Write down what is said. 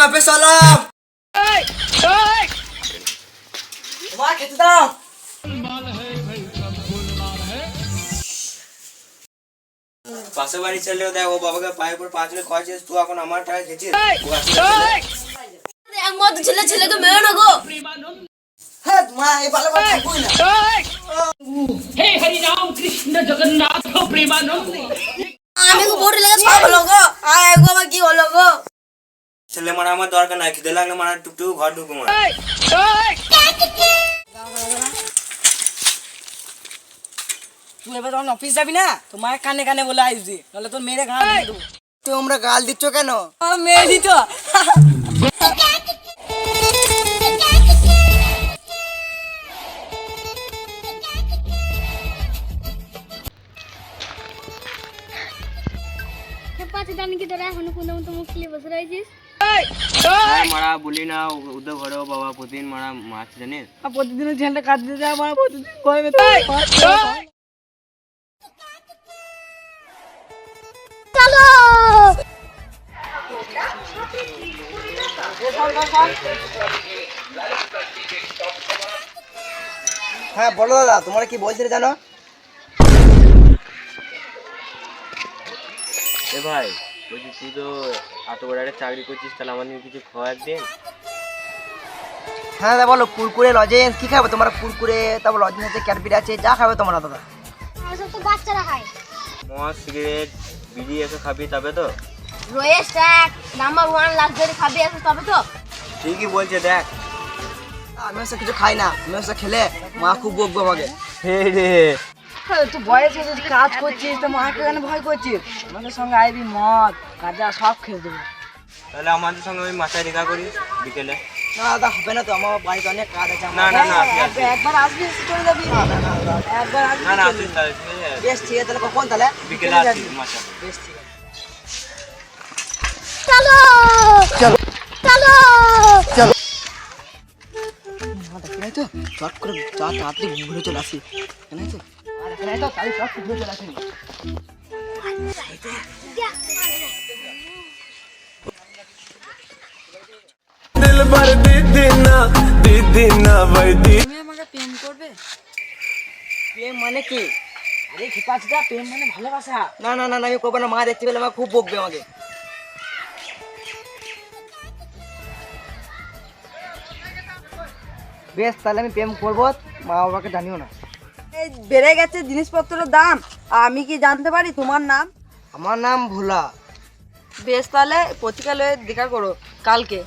বাপে সালাম। মা খেতে দাও। পাশে বাড়ি ছেলেও দেখ ও বাবাকে পায়ে পর পাঁচলে খাওয়াছিস, তুই এখন আমার টাকা খেয়েছিস। একমাত্র ছেলে ছেলেকে মেরে না গো। হ্যাঁ মা এই ভালো ভালো থাকবই না। हे हरि राम कृष्ण जगन्नाथ प्रेमानंद। আমি গো বড় লেগে সব হলো গো। আর একবার আমার কি হলো গো? ছেলে মারা আমার দরকার নাই, খিদে লাগলে মারা টুকটুক ঘর ঢুকু মারা। তুই এবার যখন অফিস যাবি না তোমার কানে কানে বলে আসবি, তাহলে তোর মেয়েরে গান দিয়ে দেবো। তোমরা গাল দিচ্ছ কেন? মেয়ে দিত পাঁচ দান কি তোরা এখনো কোনো মতো মুখলে বসে রয়েছিস? মারা বলি না উদয় ঘরে বাবা প্রতিদিন মারা মাছ জানিস। প্রতিদিন ঝেলটা কাটতে যায় আমার প্রতিদিন কয়বে চলো হ্যাঁ বলো দাদা, তোমরা কি বলছিলে জানো? এ ভাই বলছি তুই তো এত বড় একটা চাকরি করছিস, তাহলে আমার নিয়ে কিছু খাওয়া একদিন। হ্যাঁ দাদা বলো, কুরকুরে লজেন্স কি খাবে তোমরা? কুরকুরে, তারপর লজেন্স আছে, ক্যাডবেরি আছে, যা খাবে তোমরা দাদা। সব তো বাচ্চারা খায়। মদ সিগারেট বিড়ি এসে খাবি তবে তো। রয়েস ট্যাক নাম্বার 1 লাক্সারি খাবি আছে তবে তো। ঠিকই বলছে দেখ। আমি ওসব কিছু খাই না, আমি ওসব খেলে মা খুব বকবে আমাকে। হে রে তুই বয়সে যদি কাজ করছিস তো মাকে কেন ভয় করছিস? আমাদের সঙ্গে আইবি, মদ গাঁজা সব খেয়ে দেবো। তাহলে আমাদের সঙ্গে ওই মাথায় দেখা করিস বিকেলে। না দাদা হবে না তো, আমার বাড়িতে অনেক কাজ আছে। না না না আসবি, আসবি। একবার আসবি চলে যাবি। একবার আসবি না না চলে আসিস যাবি। তাহলে, ঠিক আছে? বেশ ঠিক আছে, তাহলে কখন তাহলে বিকেলে আসিস মাথা। বেশ ঠিক আছে। চলো চলো চলো দেখে তো চট করে চা তাড়াতাড়ি ঘুরে চলে আসি, জানাই তো আর এখানে তো তাই সব ঘুরে চলে আসি। दिल भर दीदी ना भाई दी। তুমি আমাকে প্রেম করবে? প্রেম মানে কি? আরে খিপাচিটা, প্রেম মানে ভালোবাসা। না না না না, আমি করবো না, মা দেখতে পেলে মা খুব বকবে আমাকে। বেশ তাহলে আমি প্রেম করবো, মা বাবাকে জানিও না। এই বেড়ে গেছে জিনিসপত্রের দাম, আমি কি জানতে পারি তোমার নাম? আমার নাম ভোলা। বেশ তাহলে পত্রিকা লয়ে দেখা করো কালকে।